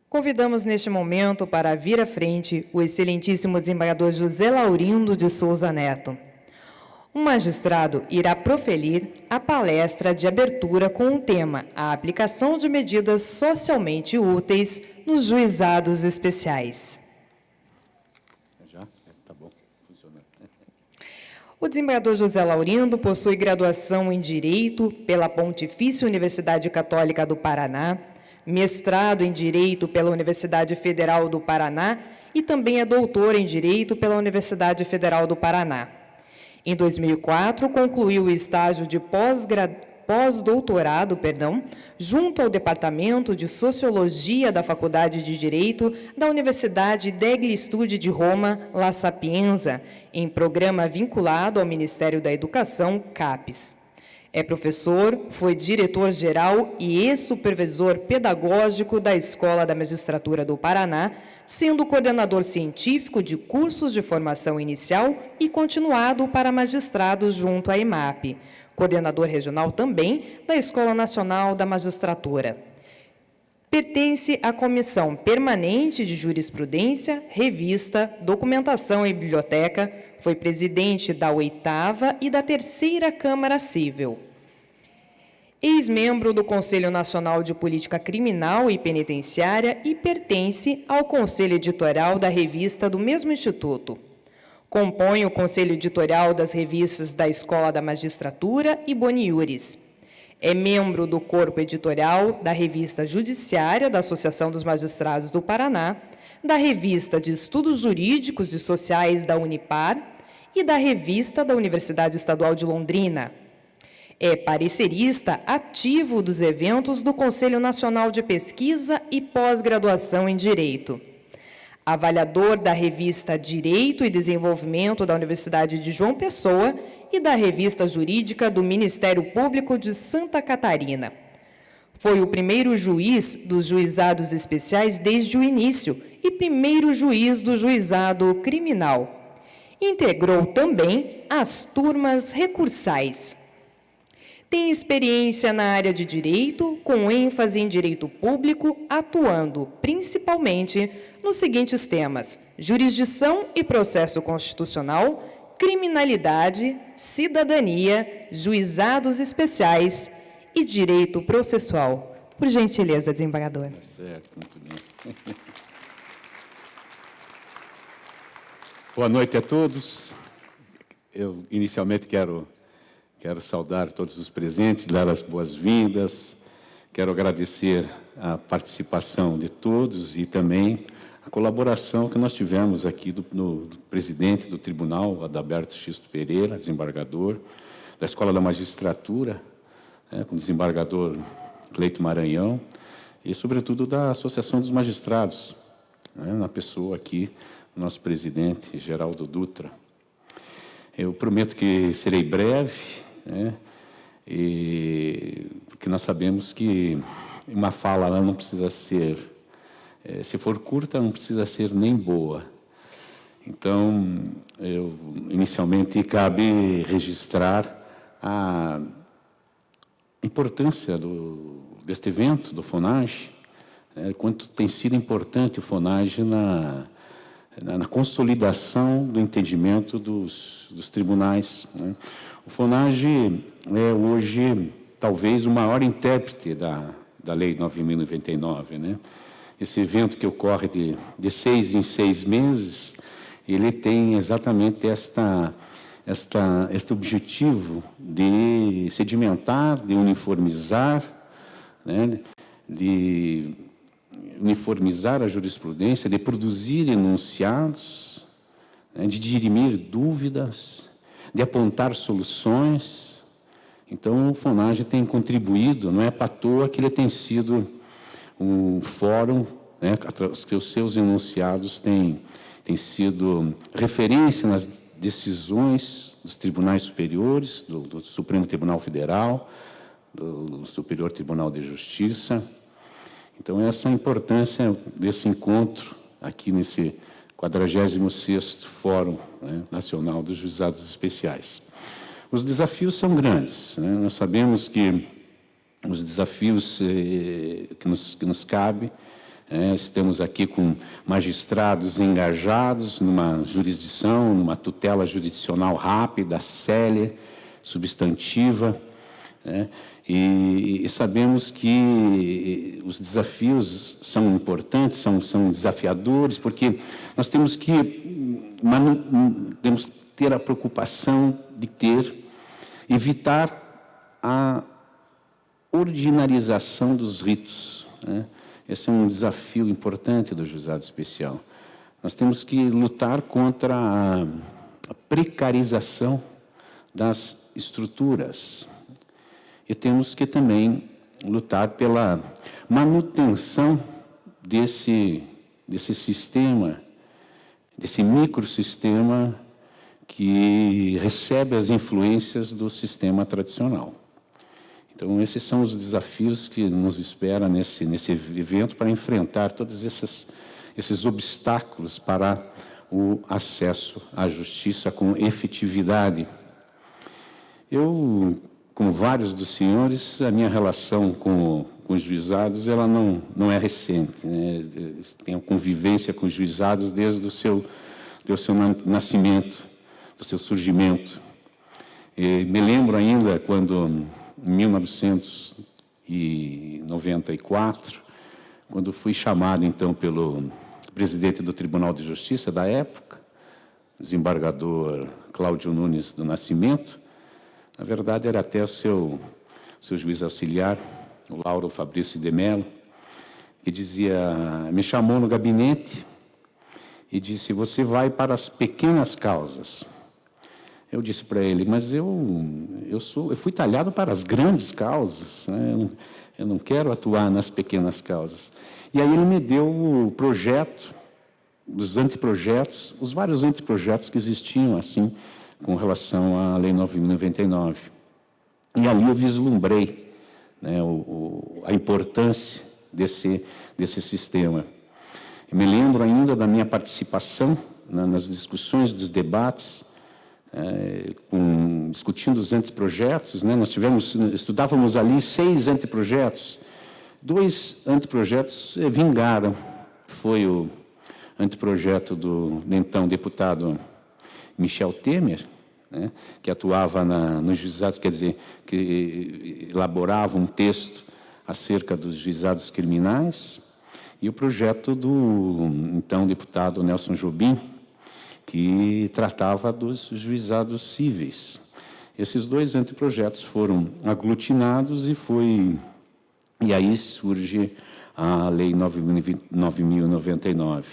Convidamos neste momento para vir à frente o excelentíssimo desembargador José Laurindo de Souza Neto. O magistrado irá proferir a palestra de abertura com o tema A aplicação de medidas socialmente úteis nos juizados especiais. Já? Tá bom, funcionando. O desembargador José Laurindo possui graduação em Direito pela Pontifícia Universidade Católica do Paraná, mestrado em Direito pela Universidade Federal do Paraná e também é doutor em Direito pela Universidade Federal do Paraná. Em 2004, concluiu o estágio de pós-doutorado, junto ao Departamento de Sociologia da Faculdade de Direito da Universidade degli Studi de Roma, La Sapienza, em programa vinculado ao Ministério da Educação, CAPES. É professor, foi diretor-geral e ex-supervisor pedagógico da Escola da Magistratura do Paraná, sendo coordenador científico de cursos de formação inicial e continuado para magistrados junto à EMAP, coordenador regional também da Escola Nacional da Magistratura. Pertence à Comissão Permanente de Jurisprudência, Revista, Documentação e Biblioteca, foi presidente da 8ª e da 3ª Câmara Civil. Ex-membro do Conselho Nacional de Política Criminal e Penitenciária e pertence ao Conselho Editorial da revista do mesmo instituto. Compõe o Conselho Editorial das revistas da Escola da Magistratura e Boni Iuris. É membro do Corpo Editorial da Revista Judiciária da Associação dos Magistrados do Paraná, da Revista de Estudos Jurídicos e Sociais da Unipar e da Revista da Universidade Estadual de Londrina. É parecerista ativo dos eventos do Conselho Nacional de Pesquisa e Pós-Graduação em Direito. Avaliador da Revista Direito e Desenvolvimento da Universidade de João Pessoa e da Revista Jurídica do Ministério Público de Santa Catarina. Foi o primeiro juiz dos juizados especiais desde o início e primeiro juiz do juizado criminal. Integrou também as turmas recursais. Tem experiência na área de direito, com ênfase em direito público, atuando principalmente nos seguintes temas: jurisdição e processo constitucional, criminalidade, cidadania, juizados especiais e direito processual. Por gentileza, desembargador. Certo, muito bem. Boa noite a todos. Eu, inicialmente, quero saudar todos os presentes, dar as boas-vindas. Quero agradecer a participação de todos e também a colaboração que nós tivemos aqui do presidente do Tribunal, Adalberto Xisto Pereira, desembargador, da Escola da Magistratura, com o desembargador Cleito Maranhão, e, sobretudo, da Associação dos Magistrados, na pessoa aqui, nosso presidente, Geraldo Dutra. Eu prometo que serei breve, porque nós sabemos que uma fala ela não precisa ser, se for curta, não precisa ser nem boa. Então, inicialmente, cabe registrar a importância deste evento, do FONAGE, quanto tem sido importante o FONAGE na consolidação do entendimento dos tribunais. O FONAGE é hoje, talvez, o maior intérprete da Lei 9.099. Esse evento que ocorre de 6 em 6 meses, ele tem exatamente este objetivo de sedimentar, de uniformizar, de uniformizar a jurisprudência, de produzir enunciados, de dirimir dúvidas, de apontar soluções. Então, o FONAGE tem contribuído, não é à toa que ele tem sido um fórum, que os seus enunciados têm sido referência nas decisões dos tribunais superiores, do Supremo Tribunal Federal, do Superior Tribunal de Justiça. Então, essa é a importância desse encontro aqui nesse 46º Fórum, né, Nacional dos Juizados Especiais. Os desafios são grandes, né? Nós sabemos que os desafios que nos cabe, estamos aqui com magistrados engajados numa jurisdição, numa tutela jurisdicional rápida, célere, substantiva, né? E sabemos que os desafios são importantes, são desafiadores, porque nós temos que ter a preocupação de evitar a ordinarização dos ritos, né? Esse é um desafio importante do juizado especial. Nós temos que lutar contra a precarização das estruturas e temos que também lutar pela manutenção desse sistema, desse microsistema que recebe as influências do sistema tradicional. Então, esses são os desafios que nos espera nesse evento para enfrentar todos esses obstáculos para o acesso à justiça com efetividade. Eu, como vários dos senhores, a minha relação com os juizados ela não é recente, né? Tenho convivência com os juizados desde o seu nascimento, do seu surgimento. E me lembro ainda quando, em 1994, quando fui chamado, então, pelo presidente do Tribunal de Justiça da época, desembargador Cláudio Nunes do Nascimento. Na verdade, era até o seu juiz auxiliar, o Lauro Fabrício de Mello, que me chamou no gabinete e disse: você vai para as pequenas causas. Eu disse para ele: mas eu fui talhado para as grandes causas, né? Eu não quero atuar nas pequenas causas. E aí ele me deu o projeto, os anteprojetos, os vários anteprojetos que existiam, assim, com relação à Lei 9.099. E ali eu vislumbrei, né, a importância desse sistema. Eu me lembro ainda da minha participação nas discussões, dos debates, discutindo os anteprojetos, né? Nós estudávamos ali 6 anteprojetos. 2 anteprojetos vingaram. Foi o anteprojeto do então deputado Michel Temer, né, que atuava nos juizados, quer dizer, que elaborava um texto acerca dos juizados criminais, e o projeto do então deputado Nelson Jobim, que tratava dos juizados cíveis. Esses 2 anteprojetos foram aglutinados e aí surge a Lei 9.099.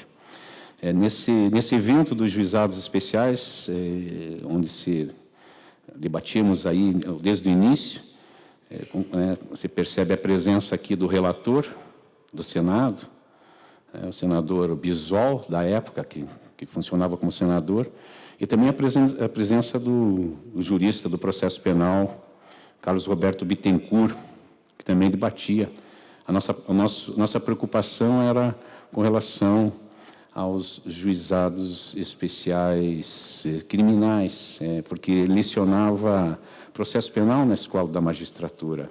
Nesse evento dos juizados especiais, onde debatíamos aí desde o início, você percebe a presença aqui do relator do Senado, o senador Bisol, da época, que funcionava como senador, e também a presença do jurista do processo penal, Carlos Roberto Bittencourt, que também debatia. A nossa preocupação era com relação aos juizados especiais criminais, porque lecionava processo penal na Escola da Magistratura.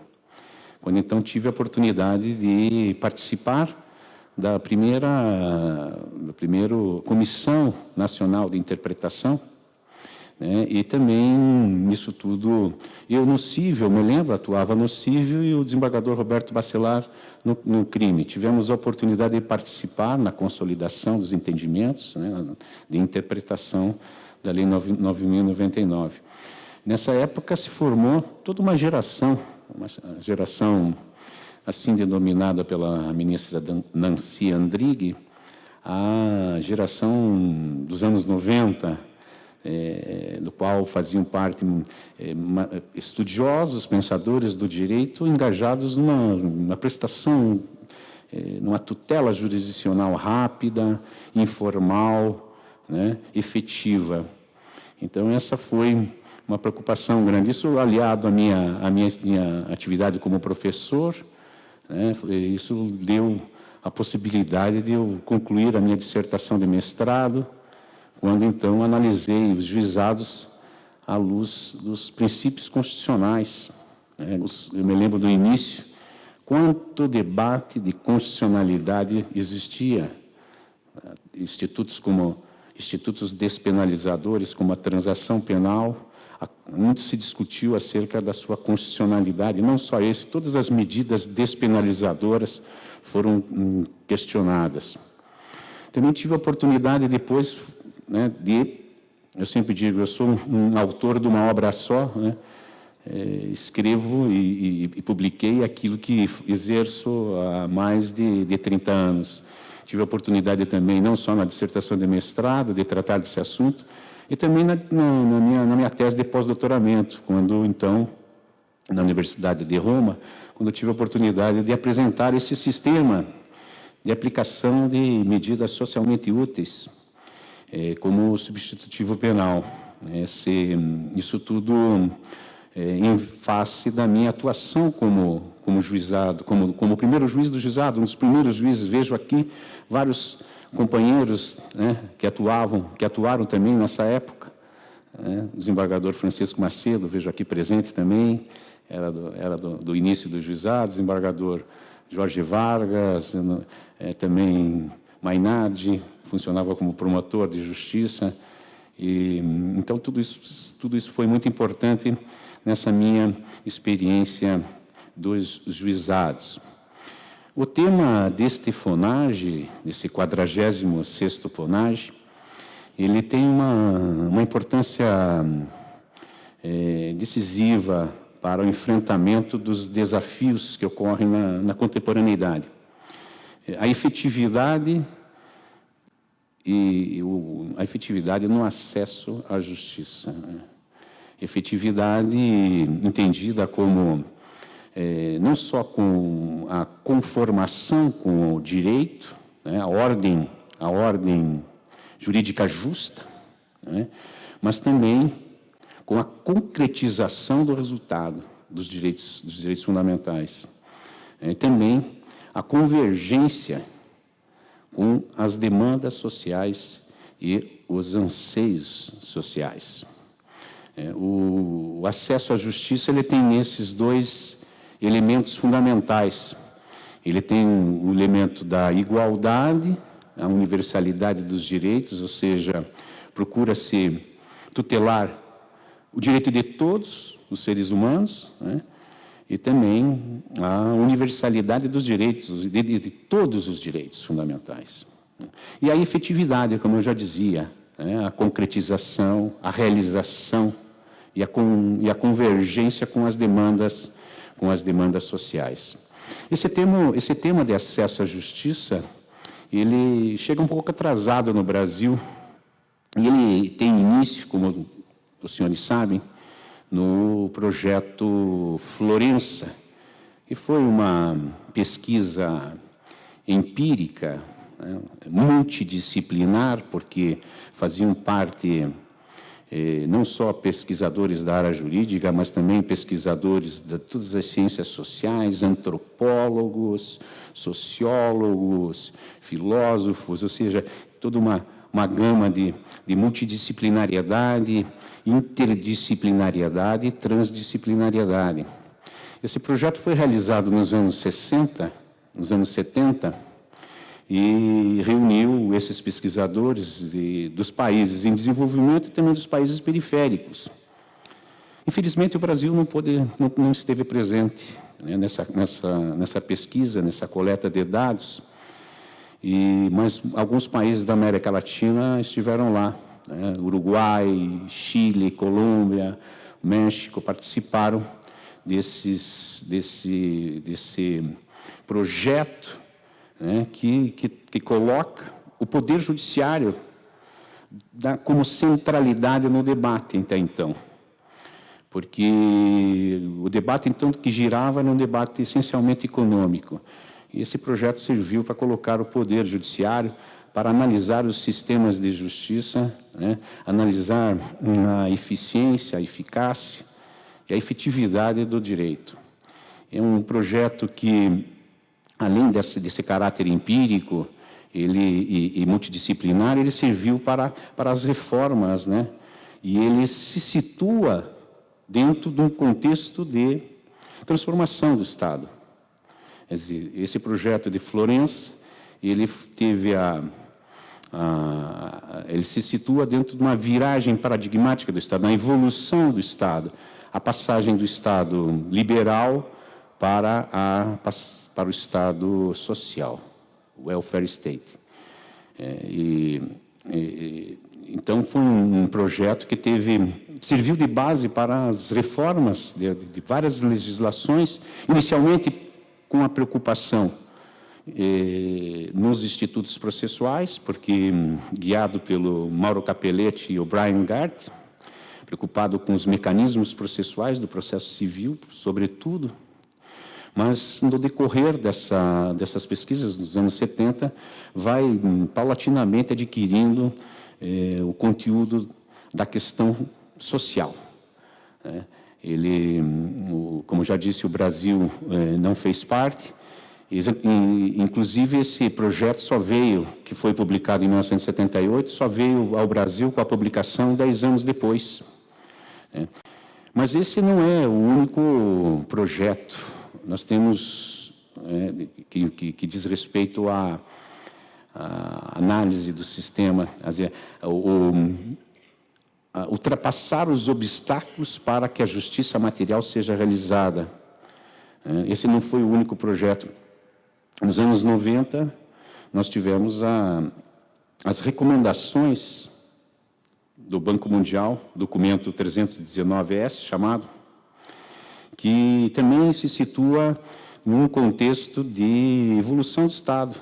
Quando então tive a oportunidade de participar da primeira Comissão Nacional de Interpretação, né, e também nisso tudo, eu no cível, me lembro, atuava no cível e o desembargador Roberto Bacelar no crime. Tivemos a oportunidade de participar na consolidação dos entendimentos, né, de interpretação da Lei 9.099. Nessa época se formou toda uma geração assim denominada pela ministra Nancy Andrighi, a geração dos anos 90, do qual faziam parte estudiosos, pensadores do direito, engajados numa prestação, numa tutela jurisdicional rápida, informal, né, efetiva. Então, essa foi uma preocupação grande. Isso aliado à minha atividade como professor, né, isso deu a possibilidade de eu concluir a minha dissertação de mestrado, quando, então, analisei os juizados à luz dos princípios constitucionais. Eu me lembro do início, quanto debate de constitucionalidade existia. Institutos despenalizadores, como a transação penal, muito se discutiu acerca da sua constitucionalidade. Não só esse, todas as medidas despenalizadoras foram questionadas. Também tive a oportunidade depois, né, eu sempre digo, eu sou um autor de uma obra só, né, escrevo e publiquei aquilo que exerço há mais de 30 anos. Tive a oportunidade também, não só na dissertação de mestrado, de tratar desse assunto, e também na minha tese de pós-doutoramento, quando, então, na Universidade de Roma, quando eu tive a oportunidade de apresentar esse sistema de aplicação de medidas socialmente úteis, como substitutivo penal. Isso tudo em face da minha atuação como juizado, como primeiro juiz do juizado, um dos primeiros juízes. Vejo aqui vários companheiros, né, que atuaram também nessa época. O desembargador Francisco Macedo, vejo aqui presente também, era do início do juizado, desembargador Jorge Vargas, também Mainardi, funcionava como promotor de justiça. Então, tudo isso foi muito importante nessa minha experiência dos juizados. O tema deste FONAGE, desse 46º FONAGE, ele tem uma importância decisiva para o enfrentamento dos desafios que ocorrem na contemporaneidade. A efetividade a efetividade no acesso à justiça. Efetividade entendida como não só com a conformação com o direito, né, a ordem jurídica justa, né, mas também com a concretização do resultado dos direitos fundamentais. Também a convergência com as demandas sociais e os anseios sociais. O acesso à justiça ele tem esses dois elementos fundamentais. Ele tem o elemento da igualdade, a universalidade dos direitos, ou seja, procura-se tutelar o direito de todos os seres humanos, né? E também a universalidade dos direitos, de todos os direitos fundamentais. E a efetividade, como eu já dizia, né? A concretização, a realização e a convergência com as demandas sociais. Esse tema de acesso à justiça, ele chega um pouco atrasado no Brasil, e ele tem início, como os senhores sabem, no projeto Florença, que foi uma pesquisa empírica, né, multidisciplinar, porque faziam parte não só pesquisadores da área jurídica, mas também pesquisadores de todas as ciências sociais, antropólogos, sociólogos, filósofos, ou seja, toda uma gama de multidisciplinariedade, interdisciplinariedade e transdisciplinariedade. Esse projeto foi realizado nos anos 60, nos anos 70, e reuniu esses pesquisadores dos países em desenvolvimento e também dos países periféricos. Infelizmente, o Brasil não esteve presente, né, nessa pesquisa, nessa coleta de dados, mas alguns países da América Latina estiveram lá, né? Uruguai, Chile, Colômbia, México participaram desse projeto, né, que coloca o Poder Judiciário como centralidade no debate até então. Porque o debate, então, que girava era um debate essencialmente econômico. E esse projeto serviu para colocar o Poder Judiciário para analisar os sistemas de justiça, né, analisar a eficiência, a eficácia e a efetividade do direito. É um projeto que, além desse caráter empírico e multidisciplinar, ele serviu para as reformas, né, e ele se situa dentro de um contexto de transformação do Estado. Esse projeto de Florença, ele teve ele se situa dentro de uma viragem paradigmática do Estado, uma evolução do Estado, a passagem do Estado liberal para o Estado social, o welfare state. Então, foi um projeto que serviu de base para as reformas de várias legislações, inicialmente com a preocupação nos institutos processuais, porque, guiado pelo Mauro Capelletti e o Brian Gart, preocupado com os mecanismos processuais do processo civil, sobretudo, mas, no decorrer dessas pesquisas, nos anos 70, vai paulatinamente adquirindo o conteúdo da questão social. Como já disse, o Brasil não fez parte, inclusive esse projeto que foi publicado em 1978, só veio ao Brasil com a publicação 10 anos depois. Mas esse não é o único projeto. Nós temos, que diz respeito à análise do sistema, ultrapassar os obstáculos para que a justiça material seja realizada. Esse não foi o único projeto. Nos anos 90, nós tivemos as recomendações do Banco Mundial, documento 319S, chamado, que também se situa num contexto de evolução do Estado.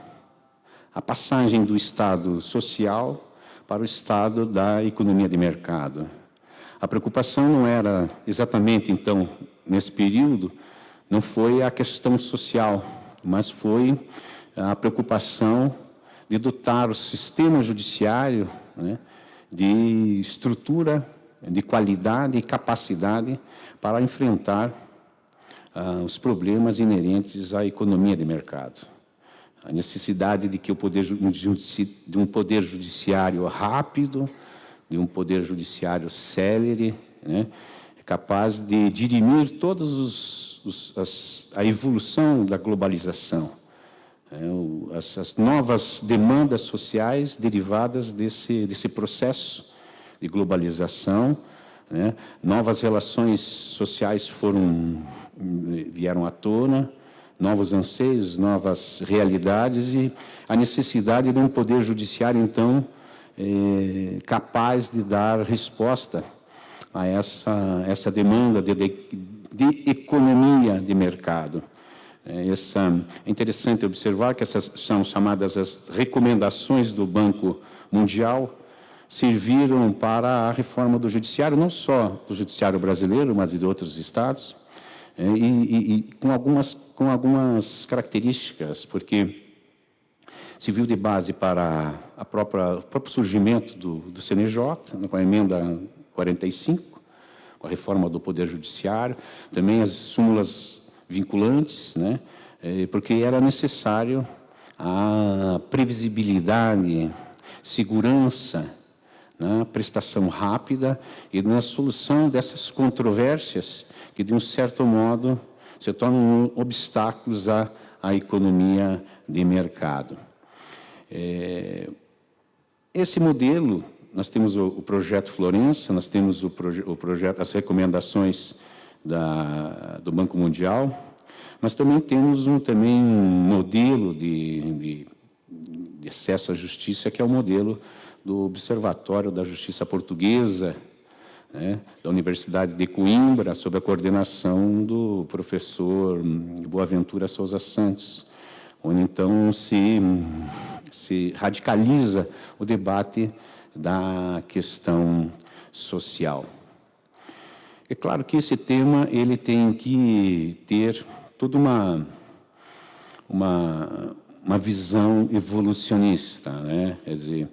A passagem do Estado social para o Estado da economia de mercado. A preocupação não era exatamente, então, nesse período, não foi a questão social, mas foi a preocupação de dotar o sistema judiciário, né, de estrutura, de qualidade e capacidade para enfrentar os problemas inerentes à economia de mercado. A necessidade de que de um poder judiciário rápido, de um poder judiciário célere, né, capaz de dirimir todas a evolução da globalização, as novas demandas sociais derivadas desse processo de globalização, né, novas relações sociais vieram à tona, novos anseios, novas realidades e a necessidade de um poder judiciário, então, capaz de dar resposta a essa demanda de economia de mercado. É interessante observar que essas são chamadas as recomendações do Banco Mundial, serviram para a reforma do judiciário, não só do judiciário brasileiro, mas de outros estados, e com algumas características, porque serviu de base para o próprio surgimento do CNJ, com a emenda 45, com a reforma do Poder Judiciário, também as súmulas vinculantes, né, porque era necessário a previsibilidade, segurança, na prestação rápida e na solução dessas controvérsias que, de um certo modo, se tornam obstáculos à economia de mercado. Esse modelo, nós temos o projeto Florença, nós temos o projeto, as recomendações do Banco Mundial, mas também temos um modelo de acesso à justiça, que é o modelo do Observatório da Justiça Portuguesa, né, da Universidade de Coimbra, sob a coordenação do professor Boaventura Sousa Santos, onde, então, se radicaliza o debate da questão social. É claro que esse tema ele tem que ter toda uma uma visão evolucionista, né? Quer dizer,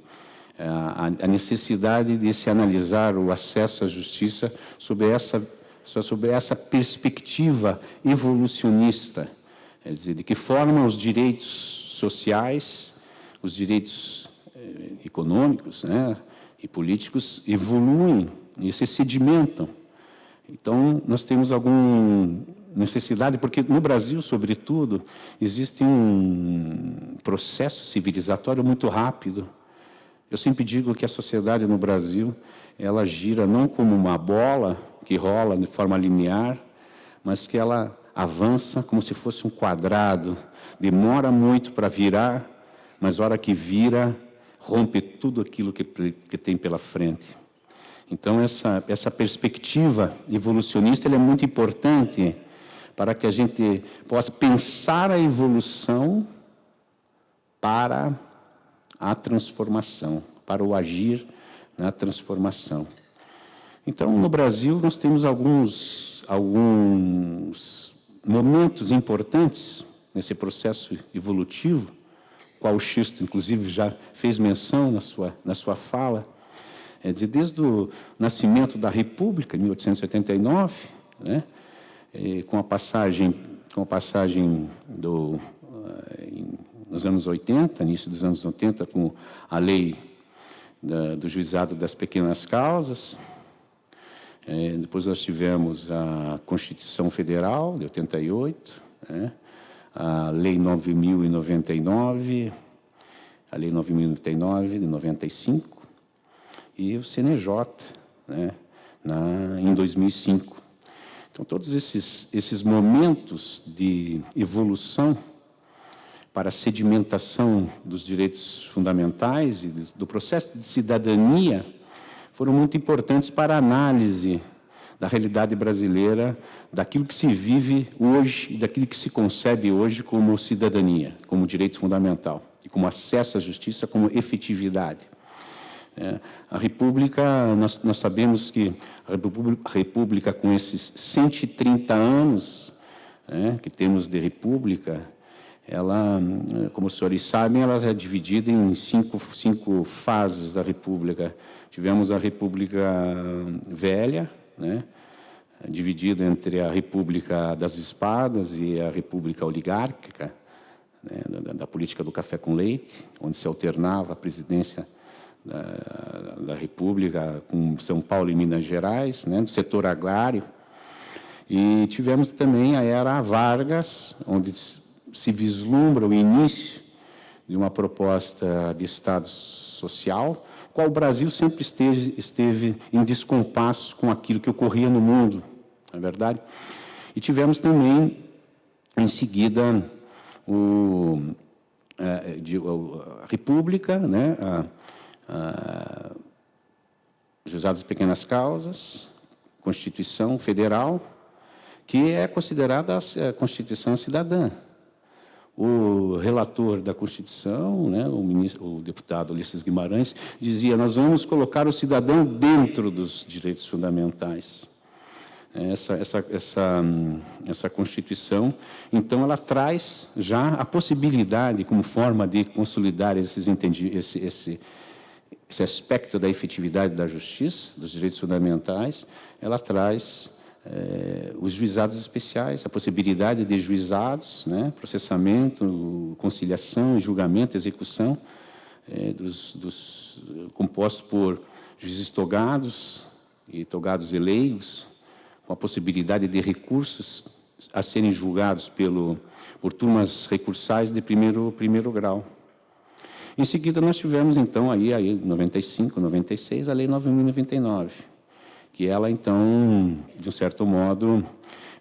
a necessidade de se analisar o acesso à justiça sobre essa perspectiva evolucionista, quer dizer, de que forma os direitos sociais, os direitos econômicos, né, e políticos evoluem e se sedimentam. Então, nós temos alguma necessidade, porque no Brasil, sobretudo, existe um processo civilizatório muito rápido. Eu sempre digo que a sociedade no Brasil, ela gira não como uma bola que rola de forma linear, mas que ela avança como se fosse um quadrado. Demora muito para virar, mas a hora que vira, rompe tudo aquilo que tem pela frente. Então, essa perspectiva evolucionista ela é muito importante para que a gente possa pensar a evolução para a transformação, para o agir na transformação. Então, no Brasil, nós temos alguns momentos importantes nesse processo evolutivo, qual o Xisto, inclusive, já fez menção na sua fala. É dizer, desde o nascimento da República, em 1889, né, com a passagem nos anos 80, início dos anos 80, com a lei do juizado das pequenas causas. Depois nós tivemos a Constituição Federal, de 88, né, a Lei 9.099, a Lei 9.099, de 95, e o CNJ, né, em 2005. Então, todos esses momentos de evolução para a sedimentação dos direitos fundamentais e do processo de cidadania foram muito importantes para a análise da realidade brasileira, daquilo que se vive hoje e daquilo que se concebe hoje como cidadania, como direito fundamental, e como acesso à justiça, como efetividade. A República, nós sabemos que a República, com esses 130 anos que temos de República, ela, como os senhores sabem, ela é dividida em cinco fases da República. Tivemos a República Velha, né, dividida entre a República das Espadas e a República Oligárquica, né, da política do café com leite, onde se alternava a presidência da República com São Paulo e Minas Gerais, né, do setor agrário. E tivemos também a Era Vargas, onde se vislumbra o início de uma proposta de Estado social, qual o Brasil sempre esteve em descompasso com aquilo que ocorria no mundo, não é verdade? E tivemos também, em seguida, a República, né, Juizados de Pequenas Causas, Constituição Federal, que é considerada a Constituição cidadã. O relator da Constituição, né, o deputado Ulisses Guimarães, dizia: nós vamos colocar o cidadão dentro dos direitos fundamentais. Essa Constituição, então, ela traz já a possibilidade, como forma de consolidar esse aspecto da efetividade da justiça, dos direitos fundamentais, ela traz os juizados especiais, a possibilidade de juizados, né, processamento, conciliação, julgamento, execução, composto por juízes togados e togados e leigos, com a possibilidade de recursos a serem julgados por turmas recursais de primeiro grau. Em seguida, nós tivemos, então, aí, em 95, 96, a Lei 9.099, que ela, então, de um certo modo,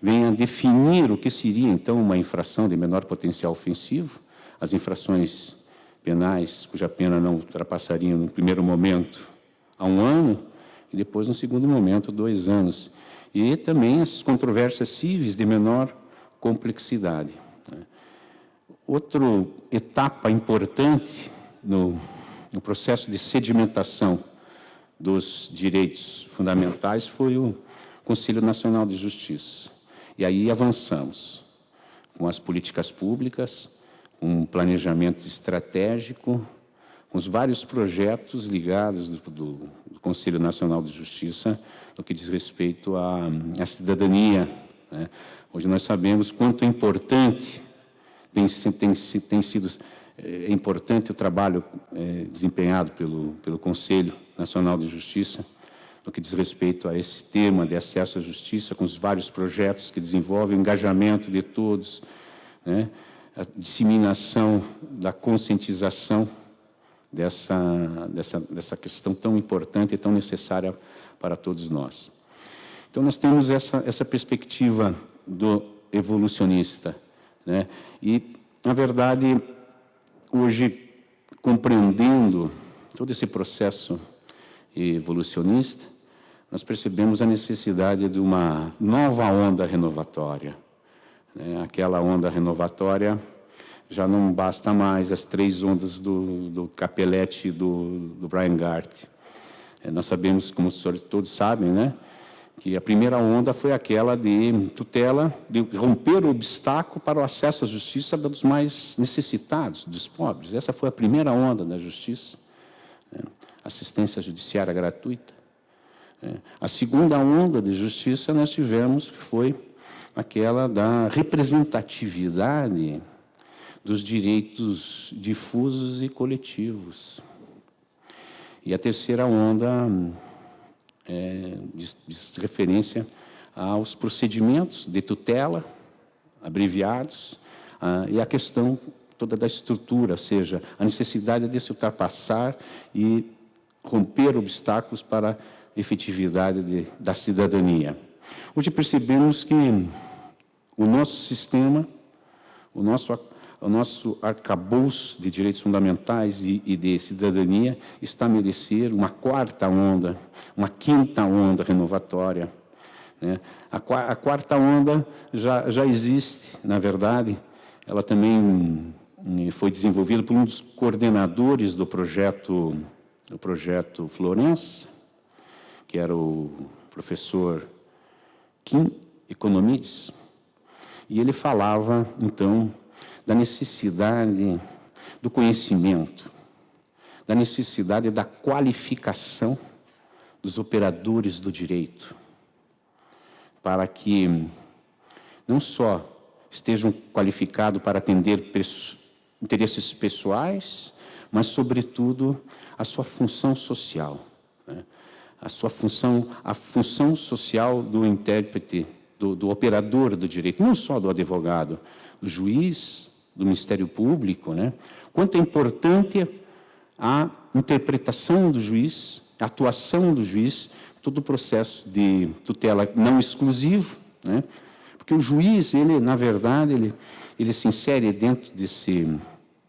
vem a definir o que seria, então, uma infração de menor potencial ofensivo, as infrações penais, cuja pena não ultrapassaria, no primeiro momento, a 1 ano, e depois, no segundo momento, 2 anos. E também as controvérsias cíveis de menor complexidade. Outra etapa importante no processo de sedimentação dos direitos fundamentais foi o Conselho Nacional de Justiça. E aí avançamos com as políticas públicas, um planejamento estratégico, com os vários projetos ligados do Conselho Nacional de Justiça, no que diz respeito à cidadania, né? Hoje nós sabemos quanto é importante, tem sido importante o trabalho desempenhado pelo Conselho Nacional de Justiça, no que diz respeito a esse tema de acesso à justiça, com os vários projetos que desenvolvem o engajamento de todos, né? A disseminação da conscientização dessa questão tão importante e tão necessária para todos nós. Então, nós temos essa perspectiva do evolucionista, né? E, na verdade, hoje, compreendendo todo esse processo evolucionista, nós percebemos a necessidade de uma nova onda renovatória, né? Aquela onda renovatória já não basta mais as 3 ondas do Capelletti e do Brian Garth. Nós sabemos, como os senhores todos sabem, né, que a primeira onda foi aquela de tutela, de romper o obstáculo para o acesso à justiça dos mais necessitados, dos pobres. Essa foi a primeira onda da justiça, né? Assistência judiciária gratuita. A segunda onda de justiça nós tivemos, que foi aquela da representatividade dos direitos difusos e coletivos. E a terceira onda diz referência aos procedimentos de tutela abreviados e a questão toda da estrutura, ou seja, a necessidade de se ultrapassar e romper obstáculos para a efetividade da cidadania. Hoje percebemos que o nosso sistema, o nosso arcabouço de direitos fundamentais e de cidadania está a merecer uma quarta onda, uma quinta onda renovatória, né? A quarta onda já existe, na verdade, ela também foi desenvolvida por um dos coordenadores do projeto Florença, que era o professor Kim Economides, e ele falava, então, da necessidade do conhecimento, da necessidade da qualificação dos operadores do direito, para que não só estejam qualificados para atender interesses pessoais, mas, sobretudo, a sua função social, né? A função social do intérprete, do operador do direito, não só do advogado, do juiz, do Ministério Público, né? Quanto é importante a interpretação do juiz, a atuação do juiz, todo o processo de tutela não exclusivo, né? Porque o juiz, ele, na verdade, ele se insere dentro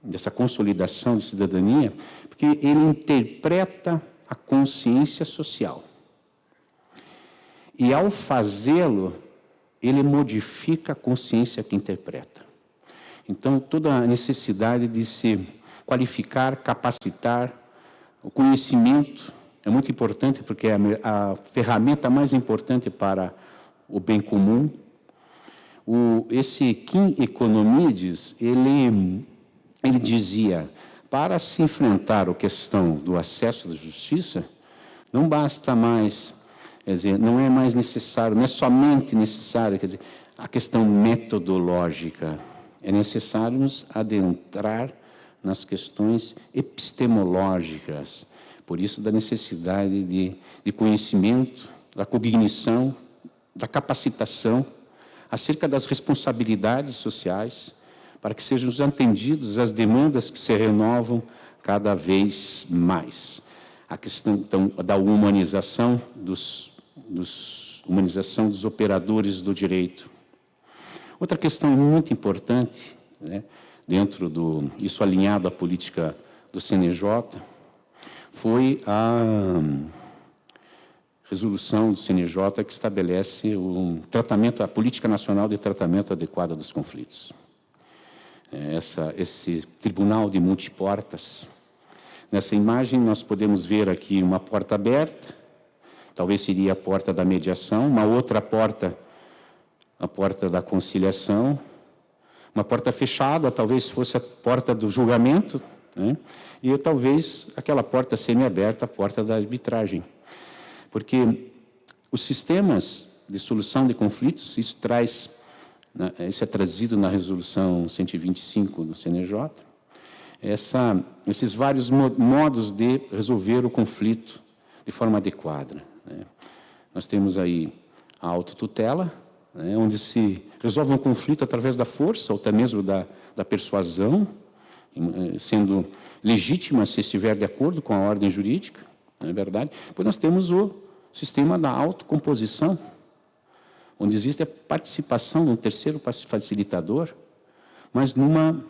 dessa consolidação de cidadania, porque ele interpreta a consciência social. E, ao fazê-lo, ele modifica a consciência que interpreta. Então, toda a necessidade de se qualificar, capacitar, o conhecimento é muito importante, porque é a ferramenta mais importante para o bem comum. Esse Kim Economides, ele dizia, para se enfrentar a questão do acesso à justiça, não basta mais, quer dizer, não é mais necessário, não é somente necessário, quer dizer, a questão metodológica. É necessário nos adentrar nas questões epistemológicas, por isso da necessidade de conhecimento, da cognição, da capacitação, acerca das responsabilidades sociais, para que sejam atendidas as demandas que se renovam cada vez mais. A questão, então, da humanização humanização dos operadores do direito. Outra questão muito importante, né, isso alinhado à política do CNJ, foi a resolução do CNJ que estabelece a Política Nacional de Tratamento Adequado dos Conflitos. Esse tribunal de multiportas. Nessa imagem, nós podemos ver aqui uma porta aberta, talvez seria a porta da mediação, uma outra porta, a porta da conciliação, Uma porta fechada talvez fosse a porta do julgamento, né? E talvez aquela porta semi-aberta, a porta da arbitragem. Porque os sistemas de solução de conflitos, isso é trazido na resolução 125 do CNJ, esses vários modos de resolver o conflito de forma adequada, né? Nós temos aí a autotutela, né, onde se resolve um conflito através da força, ou até mesmo da persuasão, sendo legítima se estiver de acordo com a ordem jurídica, não é verdade? Depois nós temos o sistema da autocomposição, onde existe a participação de um terceiro facilitador, mas numa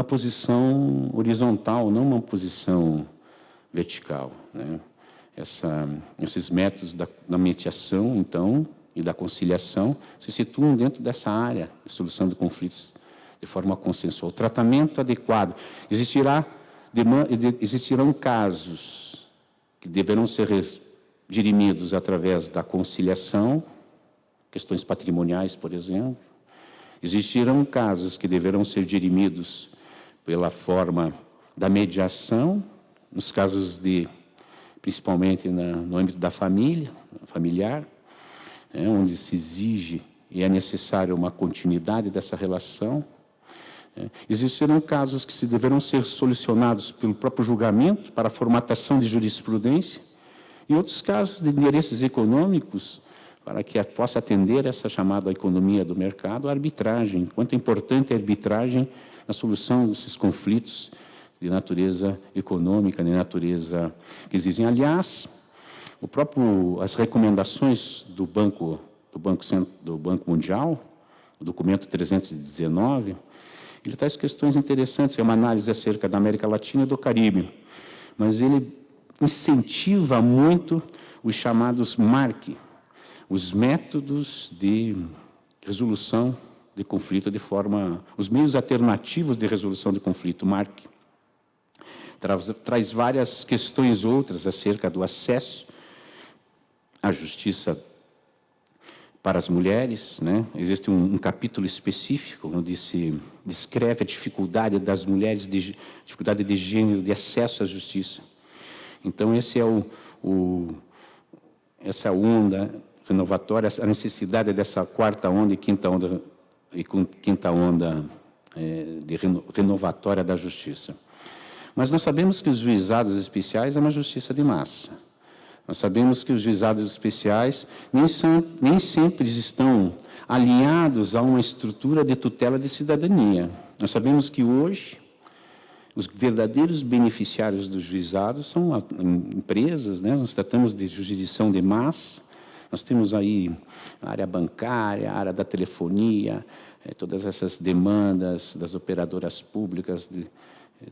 posição horizontal, não uma posição vertical, né? Esses métodos da mediação, então, e da conciliação se situam dentro dessa área de solução de conflitos de forma consensual. O tratamento adequado. Existirão casos que deverão ser dirimidos através da conciliação, questões patrimoniais, por exemplo. Existirão casos que deverão ser dirimidos pela forma da mediação, nos casos principalmente no âmbito da família, familiar, onde se exige e é necessária uma continuidade dessa relação. Existirão casos que deverão ser solucionados pelo próprio julgamento para a formatação de jurisprudência e outros casos de interesses econômicos para que possa atender essa chamada economia do mercado, a arbitragem. Quanto é importante a arbitragem na solução desses conflitos de natureza econômica, de natureza que existem. Aliás, as recomendações do Banco Mundial, o documento 319, ele traz questões interessantes, é uma análise acerca da América Latina e do Caribe, mas ele incentiva muito os chamados MARC, os métodos de resolução de conflito os meios alternativos de resolução de conflito, MARC. Traz várias questões outras acerca do acesso à justiça para as mulheres, né? Existe um capítulo específico onde se descreve a dificuldade das mulheres, dificuldade de gênero, de acesso à justiça. Então, esse é essa onda renovatória, a necessidade dessa quarta onda e quinta onda de renovatória da justiça. Mas nós sabemos que os juizados especiais é uma justiça de massa. Nós sabemos que os juizados especiais nem sempre estão alinhados a uma estrutura de tutela de cidadania. Nós sabemos que hoje os verdadeiros beneficiários dos juizados são empresas, né? Nós tratamos de jurisdição de massa, nós temos aí a área bancária, a área da telefonia, todas essas demandas das operadoras públicas,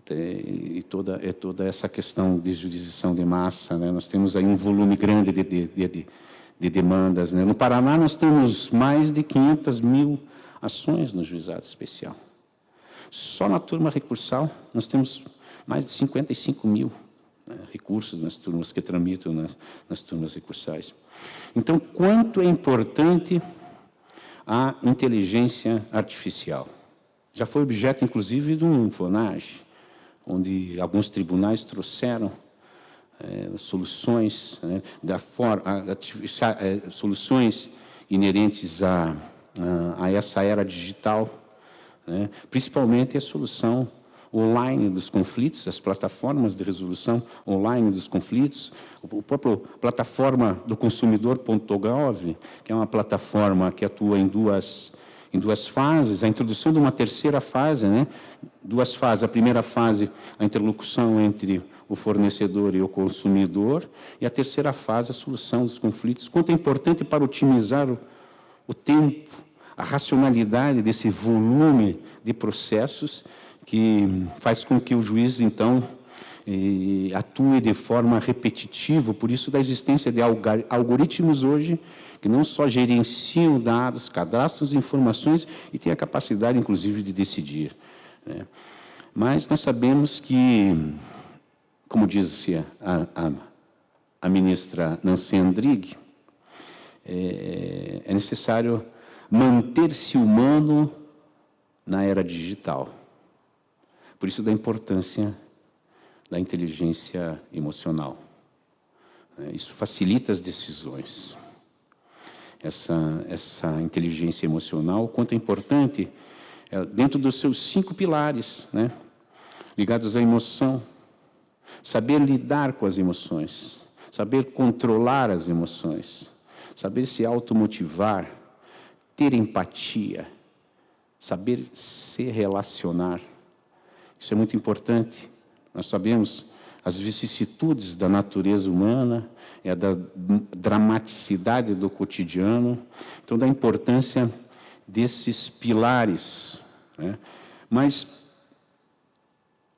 e toda essa questão de jurisdição de massa, né? Nós temos aí um volume grande de demandas, né? No Paraná, nós temos mais de 500 mil ações no juizado especial. Só na turma recursal, nós temos mais de 55 mil recursos nas turmas que tramitam nas turmas recursais. Então, quanto é importante a inteligência artificial? Já foi objeto, inclusive, de um FONAGE, onde alguns tribunais trouxeram soluções, né, soluções inerentes a essa era digital, né, principalmente a solução online dos conflitos, as plataformas de resolução online dos conflitos, a própria plataforma do consumidor.gov, que é uma plataforma que atua em duas fases, a introdução de uma terceira fase, né? Duas fases. A primeira fase, a interlocução entre o fornecedor e o consumidor, e a terceira fase, a solução dos conflitos. Quanto é importante para otimizar o tempo, a racionalidade desse volume de processos que faz com que o juiz, então, atue de forma repetitiva, por isso da existência de algoritmos hoje que não só gerenciam dados, cadastram informações e têm a capacidade, inclusive, de decidir, né? Mas nós sabemos que, como disse a ministra Nancy Andrighi, é necessário manter-se humano na era digital. Por isso da importância da inteligência emocional. Isso facilita as decisões. Essa inteligência emocional, quanto é importante, dentro dos seus 5 pilares, né, ligados à emoção, saber lidar com as emoções, saber controlar as emoções, saber se automotivar, ter empatia, saber se relacionar. Isso é muito importante. Nós sabemos as vicissitudes da natureza humana, da dramaticidade do cotidiano, então da importância desses pilares, né? Mas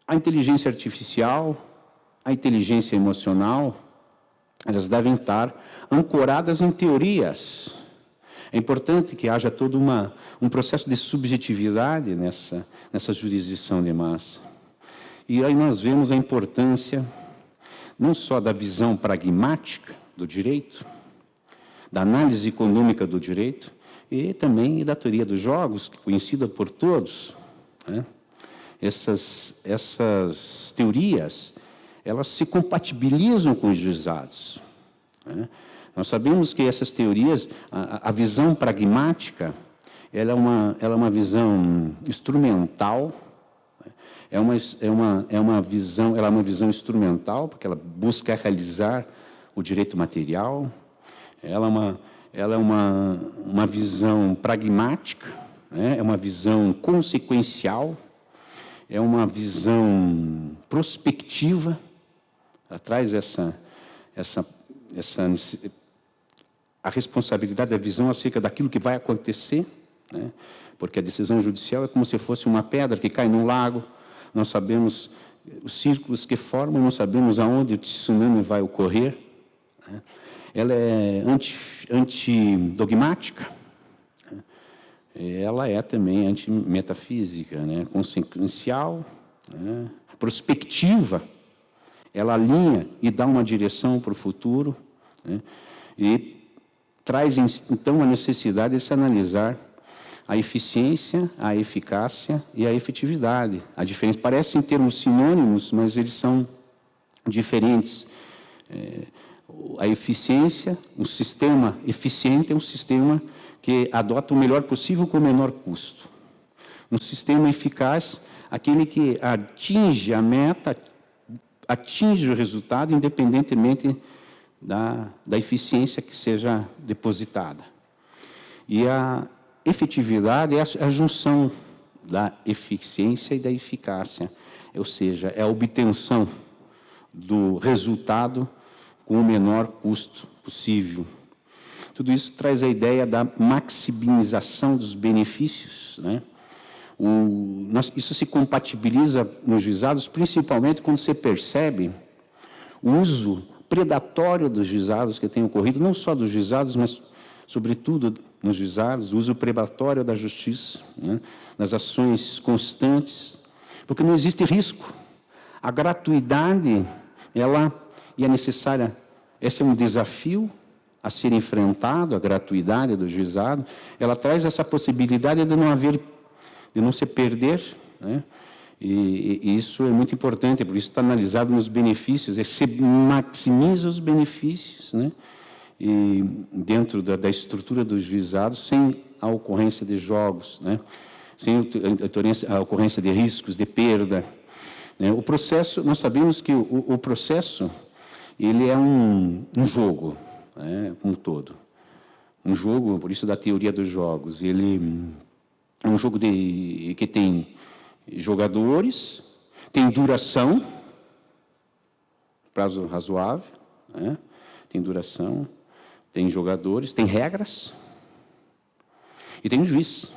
a inteligência artificial, a inteligência emocional, elas devem estar ancoradas em teorias. É importante que haja todo um processo de subjetividade nessa jurisdição de massa. E aí nós vemos a importância não só da visão pragmática do direito, da análise econômica do direito, e também da teoria dos jogos, conhecida por todos, né? Essas teorias, elas se compatibilizam com os juizados, né? Nós sabemos que essas teorias, a visão pragmática, ela é uma visão instrumental, ela é uma visão instrumental, porque ela busca realizar o direito material. Ela é uma visão pragmática, né? É uma visão consequencial, é uma visão prospectiva. Ela traz a responsabilidade da visão acerca daquilo que vai acontecer, né? Porque a decisão judicial é como se fosse uma pedra que cai num lago. Nós sabemos os círculos que formam, não sabemos aonde o tsunami vai ocorrer, né? Ela é antidogmática, né? Ela é também antimetafísica, né? Consequencial, né? Prospectiva. Ela alinha e dá uma direção para o futuro, né? E traz, então, a necessidade de se analisar a eficiência, a eficácia e a efetividade. A diferença, parecem termos sinônimos, mas eles são diferentes. A eficiência, um sistema eficiente é um sistema que adota o melhor possível com o menor custo. Um sistema eficaz, aquele que atinge a meta, atinge o resultado, independentemente da eficiência que seja depositada. E a efetividade é a junção da eficiência e da eficácia, ou seja, é a obtenção do resultado com o menor custo possível. Tudo isso traz a ideia da maximização dos benefícios, né? Isso se compatibiliza nos juizados, principalmente quando você percebe o uso predatório dos juizados que tem ocorrido, não só dos juizados, mas sobretudo nos juizados, o uso predatório da justiça, né? Nas ações constantes, porque não existe risco. A gratuidade, ela é necessária, esse é um desafio a ser enfrentado, a gratuidade do juizado, ela traz essa possibilidade de não se perder, né? E isso é muito importante, por isso está analisado nos benefícios, se maximiza os benefícios, né? E dentro da estrutura dos juizados, sem a ocorrência de jogos, né? Sem a ocorrência de riscos, de perda, né? O processo, nós sabemos que o processo, ele é um jogo, né? Como um todo. Um jogo, por isso da teoria dos jogos, ele é um jogo que tem jogadores, tem duração, prazo razoável, né? Tem duração, tem jogadores, tem regras, e tem um juiz.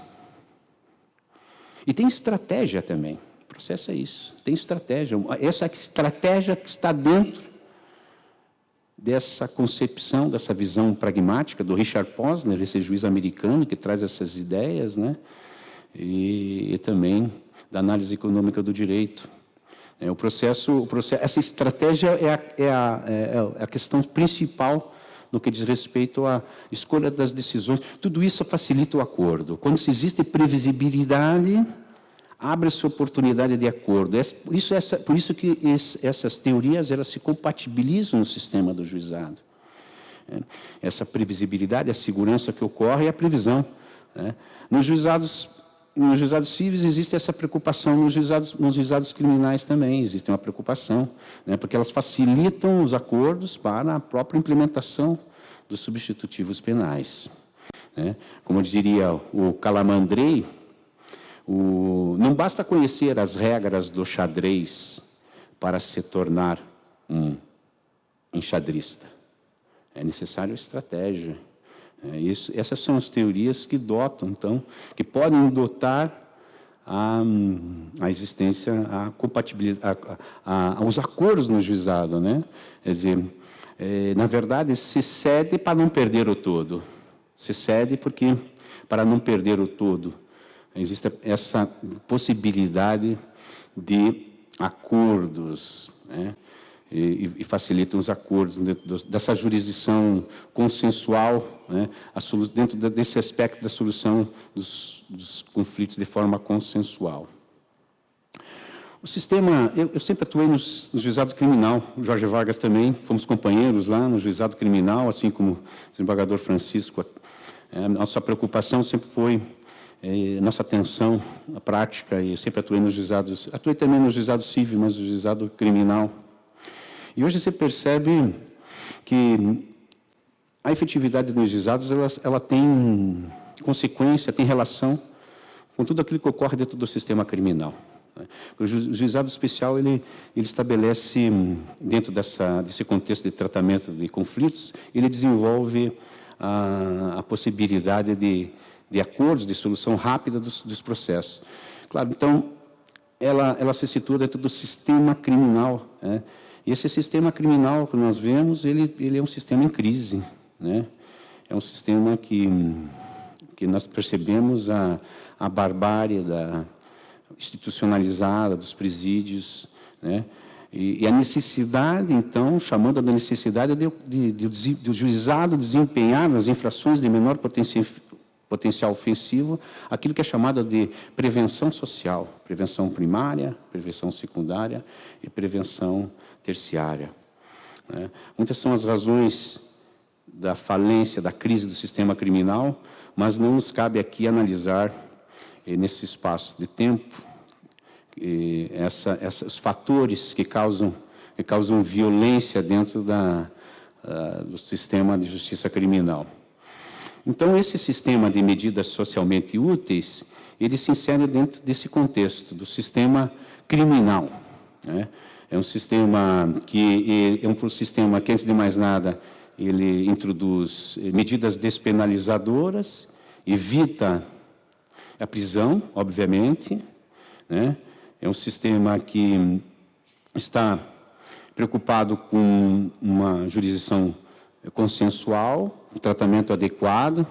E tem estratégia também. O processo é isso, tem estratégia. Essa estratégia que está dentro dessa concepção, dessa visão pragmática do Richard Posner, esse juiz americano que traz essas ideias, né? E também da análise econômica do direito. Essa estratégia é a questão principal no que diz respeito à escolha das decisões. Tudo isso facilita o acordo. Quando se existe previsibilidade, abre-se oportunidade de acordo. Por isso que essas teorias elas se compatibilizam no sistema do juizado. Essa previsibilidade, a segurança que ocorre e a previsão. Nos juizados cíveis existe essa preocupação, nos juizados criminais também existe uma preocupação, porque elas facilitam os acordos para a própria implementação dos substitutivos penais. Como diria o Calamandrei, não basta conhecer as regras do xadrez para se tornar um enxadrista. É necessário estratégia. Essas são as teorias que dotam, então, que podem dotar a existência, a compatibilidade, os acordos no juizado, Quer dizer, na verdade, se cede para não perder o todo. Se cede porque, para não perder o todo, existe essa possibilidade de acordos, e facilitam os acordos dentro dessa jurisdição consensual, dentro desse aspecto da solução dos conflitos de forma consensual. O sistema, eu sempre atuei no juizado criminal, o Jorge Vargas também, fomos companheiros lá no juizado criminal, assim como o desembargador Francisco. Nossa preocupação sempre foi nossa atenção à prática, e eu sempre atuei nos juizados, atuei também no juizado civil, mas no juizado criminal. E hoje você percebe que a efetividade dos juizados ela tem consequência, tem relação com tudo aquilo que ocorre dentro do sistema criminal. O juizado especial ele estabelece, dentro desse contexto de tratamento de conflitos, ele desenvolve a possibilidade de acordos, de solução rápida dos processos. Claro, então, ela se situa dentro do sistema criminal, E esse sistema criminal que nós vemos, ele é um sistema em crise, É um sistema que nós percebemos a barbárie institucionalizada dos presídios, E a necessidade, então, chamando da necessidade do juizado desempenhar nas infrações de menor potencial ofensivo aquilo que é chamado de prevenção social, prevenção primária, prevenção secundária e prevenção terciária. Muitas são as razões da falência, da crise do sistema criminal, mas não nos cabe aqui analisar, nesse espaço de tempo, os fatores que causam violência dentro do sistema de justiça criminal. Então, esse sistema de medidas socialmente úteis, ele se insere dentro desse contexto do sistema criminal, É um sistema que, antes de mais nada, ele introduz medidas despenalizadoras, evita a prisão, obviamente, É um sistema que está preocupado com uma jurisdição consensual, um tratamento adequado,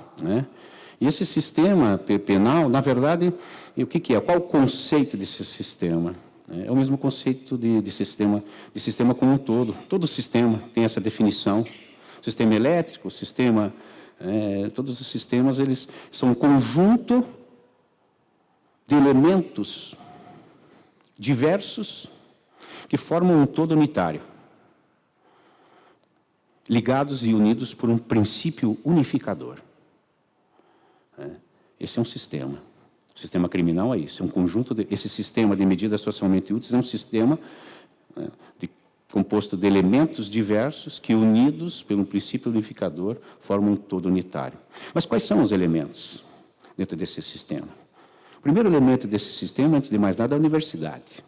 E esse sistema penal, na verdade, o que é? Qual o conceito desse sistema? É o mesmo conceito de sistema como um todo. Todo sistema tem essa definição. O sistema elétrico, todos os sistemas, eles são um conjunto de elementos diversos que formam um todo unitário, ligados e unidos por um princípio unificador. Esse é um sistema. O sistema criminal é isso, é um conjunto esse sistema de medidas socialmente úteis é um sistema composto de elementos diversos que, unidos pelo princípio unificador, formam um todo unitário. Mas quais são os elementos dentro desse sistema? O primeiro elemento desse sistema, antes de mais nada, é a universidade.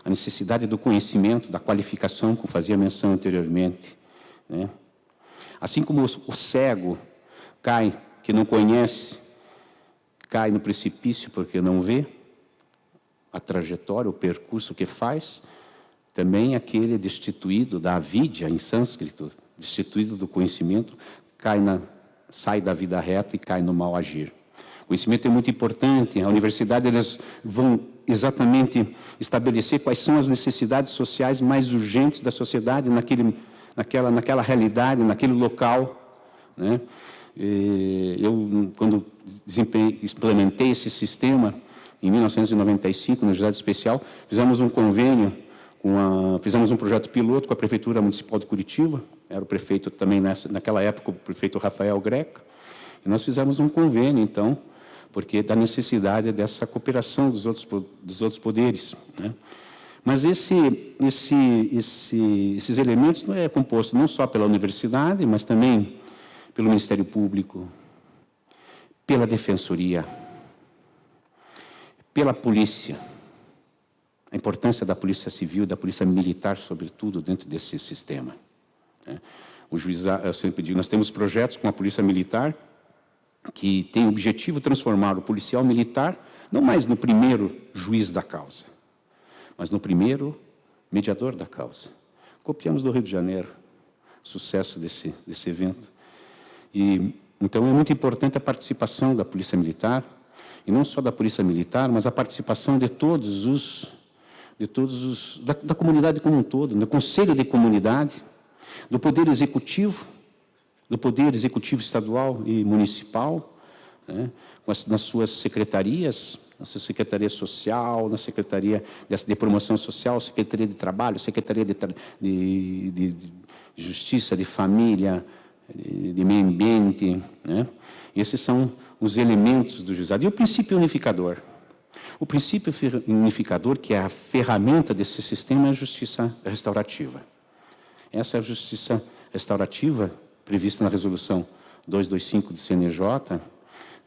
A necessidade do conhecimento, da qualificação, como fazia menção anteriormente. Assim como o cego cai, que não conhece, cai no precipício porque não vê a trajetória, o percurso que faz, também aquele destituído da avidya, em sânscrito, destituído do conhecimento, sai da vida reta e cai no mal agir. O conhecimento é muito importante. A universidade, eles vão exatamente estabelecer quais são as necessidades sociais mais urgentes da sociedade naquela realidade, naquele local, né? Eu, quando implementei esse sistema, em 1995, na Juizado Especial, fizemos um convênio, fizemos um projeto piloto com a Prefeitura Municipal de Curitiba, era o prefeito também, naquela época, o prefeito Rafael Greca, e nós fizemos um convênio, então, porque da necessidade dessa cooperação dos outros poderes, né? Mas esses elementos não é composto não só pela universidade, mas também pelo Ministério Público, pela Defensoria, pela Polícia, a importância da Polícia Civil, da Polícia Militar, sobretudo, dentro desse sistema. O juizado, eu sempre digo, nós temos projetos com a Polícia Militar que tem o objetivo de transformar o policial militar, não mais no primeiro juiz da causa, mas no primeiro mediador da causa. Copiamos do Rio de Janeiro, sucesso desse evento. E, então, é muito importante a participação da Polícia Militar, e não só da Polícia Militar, mas a participação de da comunidade como um todo, do Conselho de Comunidade, do Poder Executivo estadual e municipal, né, nas suas secretarias, na sua Secretaria Social, na Secretaria de Promoção Social, Secretaria de Trabalho, Secretaria de Justiça, de Família, de Meio Ambiente, né? Esses são os elementos do juizado. E o princípio unificador? O princípio unificador, que é a ferramenta desse sistema, é a justiça restaurativa. Essa é a justiça restaurativa prevista na Resolução 225 do CNJ,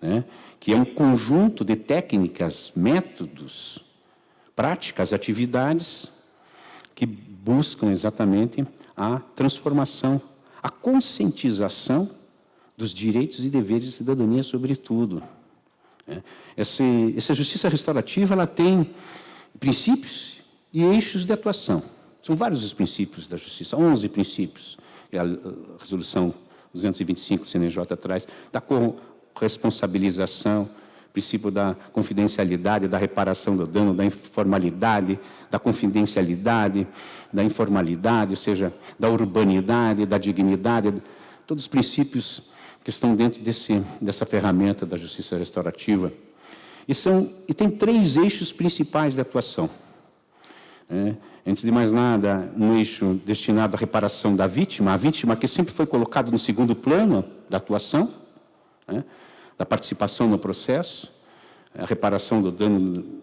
né, que é um conjunto de técnicas, métodos, práticas, atividades que buscam exatamente a transformação, a conscientização dos direitos e deveres de cidadania, sobretudo. Essa justiça restaurativa, ela tem princípios e eixos de atuação. São vários os princípios da justiça, 11 princípios, que a Resolução 225 do CNJ traz, da corresponsabilização, princípio da confidencialidade, da reparação do dano, da informalidade, da confidencialidade, da informalidade, ou seja, da urbanidade, da dignidade, todos os princípios que estão dentro dessa ferramenta da justiça restaurativa. E tem 3 eixos principais de atuação. Antes de mais nada, um eixo destinado à reparação da vítima, a vítima que sempre foi colocada no segundo plano da atuação, da participação no processo, a reparação do dano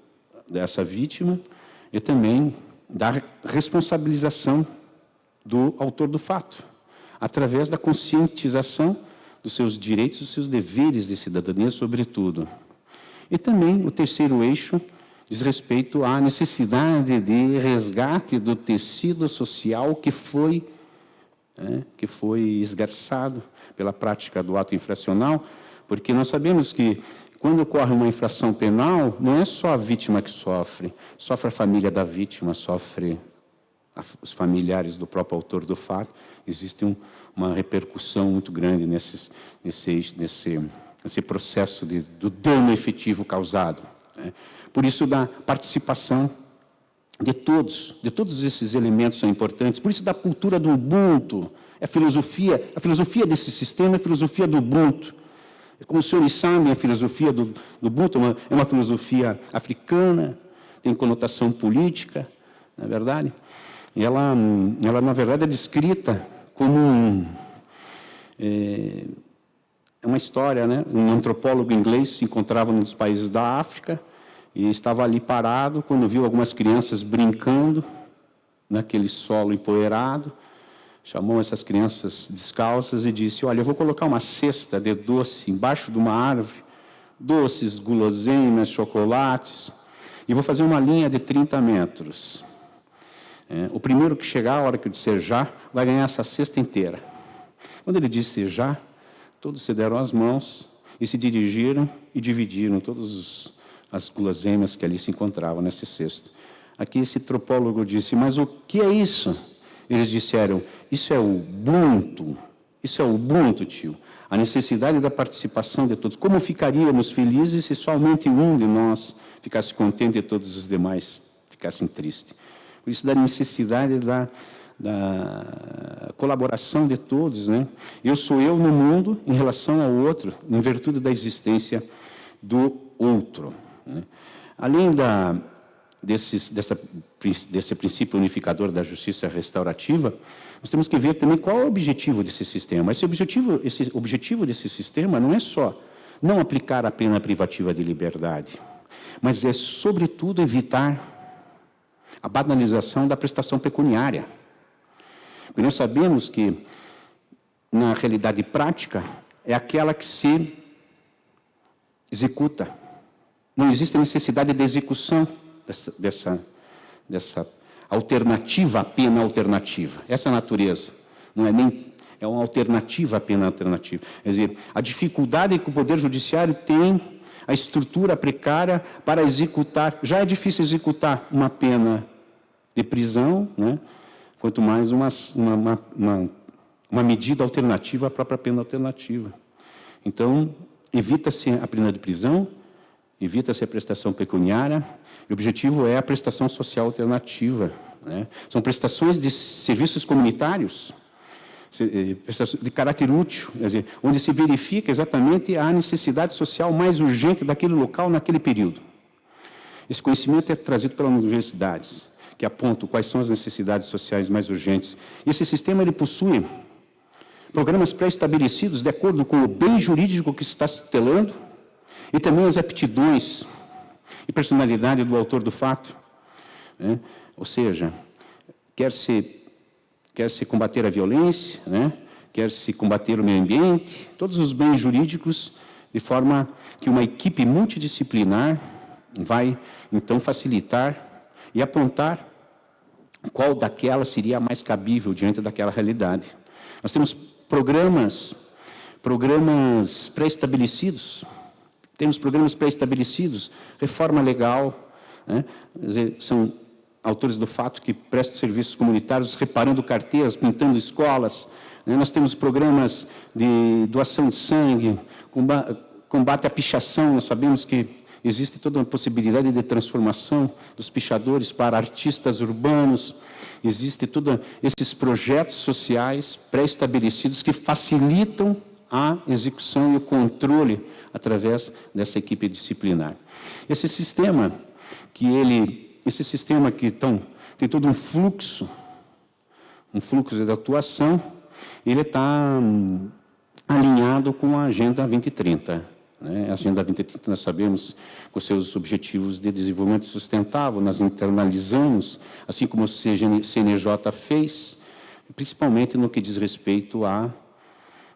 dessa vítima, e também da responsabilização do autor do fato, através da conscientização dos seus direitos e dos seus deveres de cidadania, sobretudo. E também o terceiro eixo diz respeito à necessidade de resgate do tecido social que foi esgarçado pela prática do ato infracional, porque nós sabemos que, quando ocorre uma infração penal, não é só a vítima que sofre a família da vítima, sofre os familiares do próprio autor do fato. Existe uma repercussão muito grande nesse processo do dano efetivo causado. Por isso, da participação de todos esses elementos são importantes. Por isso, da cultura do Ubuntu, a filosofia desse sistema é a filosofia do Ubuntu. Como os senhores sabem, a filosofia do Ubuntu é uma filosofia africana, tem conotação política, não é verdade? E ela, na verdade, é descrita como é uma história, né? Um antropólogo inglês se encontrava num dos países da África e estava ali parado quando viu algumas crianças brincando naquele solo empoeirado. Chamou essas crianças descalças e disse: olha, eu vou colocar uma cesta de doce embaixo de uma árvore, doces, guloseimas, chocolates, e vou fazer uma linha de 30 metros. O primeiro que chegar, a hora que eu disser já, vai ganhar essa cesta inteira. Quando ele disse já, todos se deram as mãos e se dirigiram e dividiram todas as guloseimas que ali se encontravam nesse cesto. Aqui esse antropólogo disse: mas o que é isso? Eles disseram: isso é o Ubuntu. Isso é o Ubuntu, tio. A necessidade da participação de todos. Como ficaríamos felizes se somente um de nós ficasse contente e todos os demais ficassem tristes? Por isso, da necessidade da colaboração de todos, né? Eu sou eu no mundo em relação ao outro, em virtude da existência do outro, né? Além desse princípio unificador da justiça restaurativa, nós temos que ver também qual é o objetivo desse sistema. Esse objetivo desse sistema não é só não aplicar a pena privativa de liberdade, mas é, sobretudo, evitar a banalização da prestação pecuniária. Porque nós sabemos que, na realidade prática, é aquela que se executa. Não existe necessidade de execução dessa alternativa à pena alternativa. Essa é a natureza. Não é nem... É uma alternativa à pena alternativa. Quer dizer, a dificuldade que o Poder Judiciário tem, a estrutura precária para executar... Já é difícil executar uma pena de prisão, né? Quanto mais uma medida alternativa à própria pena alternativa. Então, evita-se a pena de prisão, evita-se a prestação pecuniária, e o objetivo é a prestação social alternativa, né? São prestações de serviços comunitários, de caráter útil, quer dizer, onde se verifica exatamente a necessidade social mais urgente daquele local naquele período. Esse conhecimento é trazido pelas universidades, que apontam quais são as necessidades sociais mais urgentes. Esse sistema ele possui programas pré-estabelecidos de acordo com o bem jurídico que se está tutelando e também as aptidões e personalidade do autor do fato, né? Ou seja, quer-se combater a violência, né? Quer-se combater o meio ambiente, todos os bens jurídicos, de forma que uma equipe multidisciplinar vai, então, facilitar e apontar qual daquelas seria a mais cabível diante daquela realidade. Nós temos programas pré-estabelecidos, reforma legal, né? Quer dizer, são autores do fato que prestam serviços comunitários, reparando carteiras, pintando escolas, né? Nós temos programas de doação de sangue, combate à pichação. Nós sabemos que existe toda uma possibilidade de transformação dos pichadores para artistas urbanos. Existem todos esses projetos sociais pré-estabelecidos que facilitam a execução e o controle através dessa equipe disciplinar. Esse sistema que tem todo um fluxo de atuação, ele está alinhado com a Agenda 2030. A Agenda 2030, nós sabemos, com seus objetivos de desenvolvimento sustentável, nós internalizamos, assim como o CNJ fez, principalmente no que diz respeito ao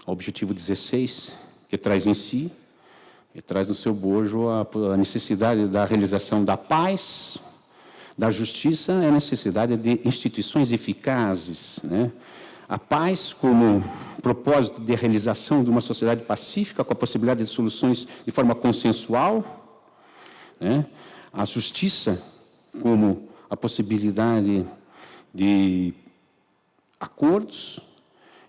objetivo 16, que traz em si, e traz no seu bojo a necessidade da realização da paz, da justiça, a necessidade de instituições eficazes, né? A paz como propósito de realização de uma sociedade pacífica, com a possibilidade de soluções de forma consensual, né? A justiça como a possibilidade de acordos,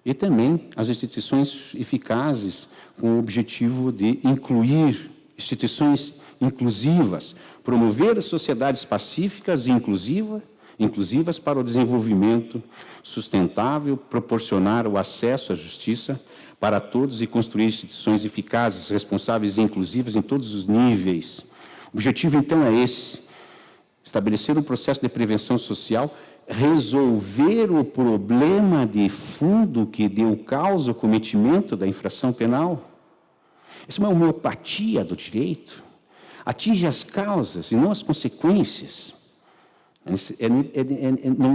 e também as instituições eficazes com o objetivo de incluir instituições inclusivas, promover sociedades pacíficas e inclusivas para o desenvolvimento sustentável, proporcionar o acesso à justiça para todos e construir instituições eficazes, responsáveis e inclusivas em todos os níveis. O objetivo, então, é esse: estabelecer um processo de prevenção social, resolver o problema de fundo que deu causa ao cometimento da infração penal. Isso é uma homeopatia do direito. Atinge as causas e não as consequências.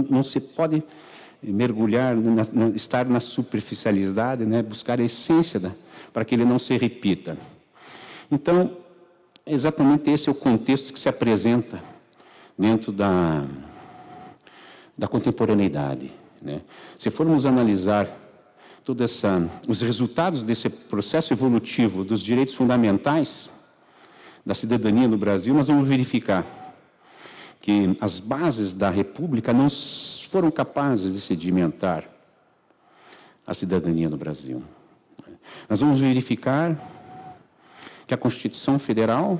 Não se pode mergulhar, estar na superficialidade, né? Buscar a essência para que ele não se repita. Então, exatamente esse é o contexto que se apresenta dentro da contemporaneidade, né? Se formos analisar os resultados desse processo evolutivo dos direitos fundamentais da cidadania no Brasil, nós vamos verificar que as bases da República não foram capazes de sedimentar a cidadania no Brasil. Nós vamos verificar que a Constituição Federal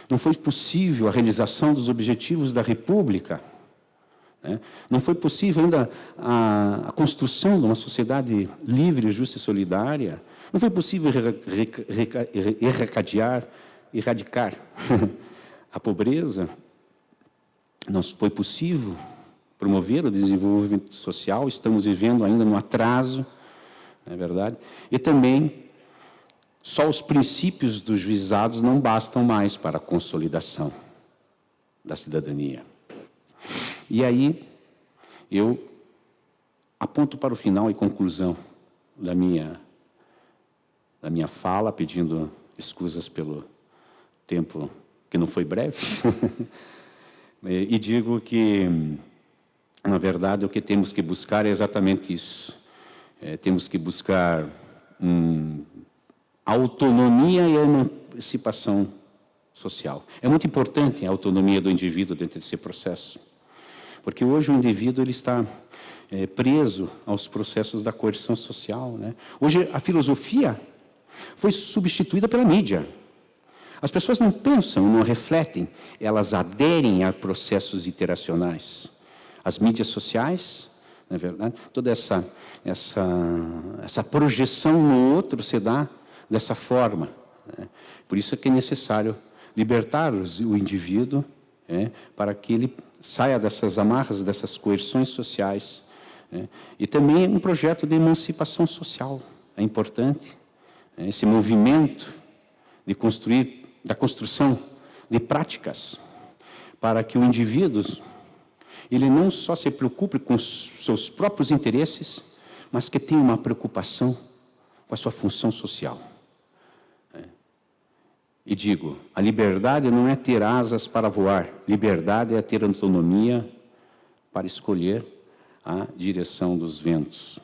não foi possível a realização dos objetivos da República né? Não foi possível ainda a construção de uma sociedade livre, justa e solidária. Não foi possível erradicar a pobreza. Não foi possível promover o desenvolvimento social. Estamos vivendo ainda no atraso, não é verdade? E também, só os princípios dos juizados não bastam mais para a consolidação da cidadania. E aí, eu aponto para o final e conclusão da minha fala, pedindo escusas pelo tempo que não foi breve, e digo que, na verdade, o que temos que buscar é exatamente isso. Temos que buscar autonomia e emancipação social. É muito importante a autonomia do indivíduo dentro desse processo, porque hoje o indivíduo ele está preso aos processos da coerção social, né? Hoje a filosofia foi substituída pela mídia. As pessoas não pensam, não refletem, elas aderem a processos interacionais. As mídias sociais, não é verdade? Toda essa projeção no outro se dá dessa forma, né? Por isso é que é necessário libertar o indivíduo, para que ele saia dessas amarras, dessas coerções sociais. E também um projeto de emancipação social é importante. Esse movimento da construção de práticas para que o indivíduo ele não só se preocupe com os seus próprios interesses, mas que tenha uma preocupação com a sua função social. E digo, a liberdade não é ter asas para voar, liberdade é ter autonomia para escolher a direção dos ventos.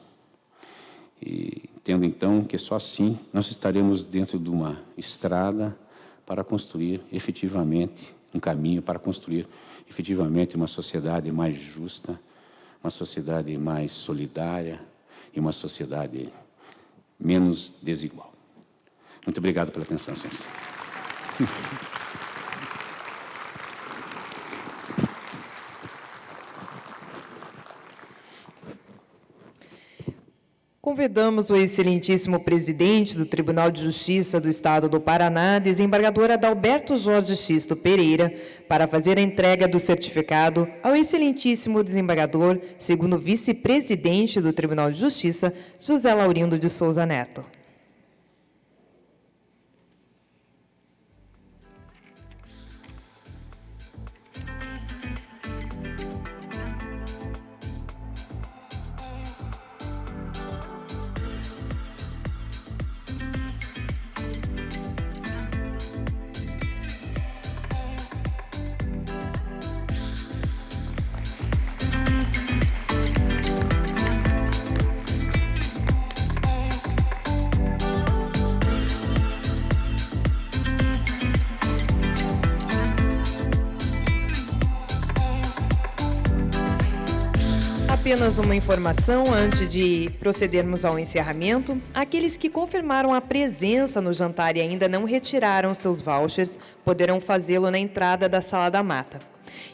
E entendo então que só assim nós estaremos dentro de uma estrada para construir efetivamente um caminho, para construir efetivamente uma sociedade mais justa, uma sociedade mais solidária e uma sociedade menos desigual. Muito obrigado pela atenção, senhores. Convidamos o excelentíssimo presidente do Tribunal de Justiça do Estado do Paraná, desembargador Adalberto Jorge Xisto Pereira, para fazer a entrega do certificado ao excelentíssimo desembargador, segundo vice-presidente do Tribunal de Justiça, José Laurindo de Souza Neto. Apenas uma informação antes de procedermos ao encerramento. Aqueles que confirmaram a presença no jantar e ainda não retiraram seus vouchers, poderão fazê-lo na entrada da Sala da Mata.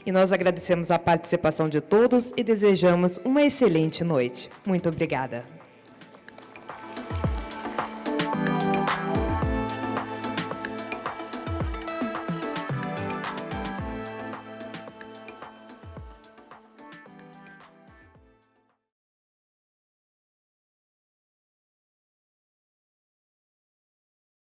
E nós agradecemos a participação de todos e desejamos uma excelente noite. Muito obrigada.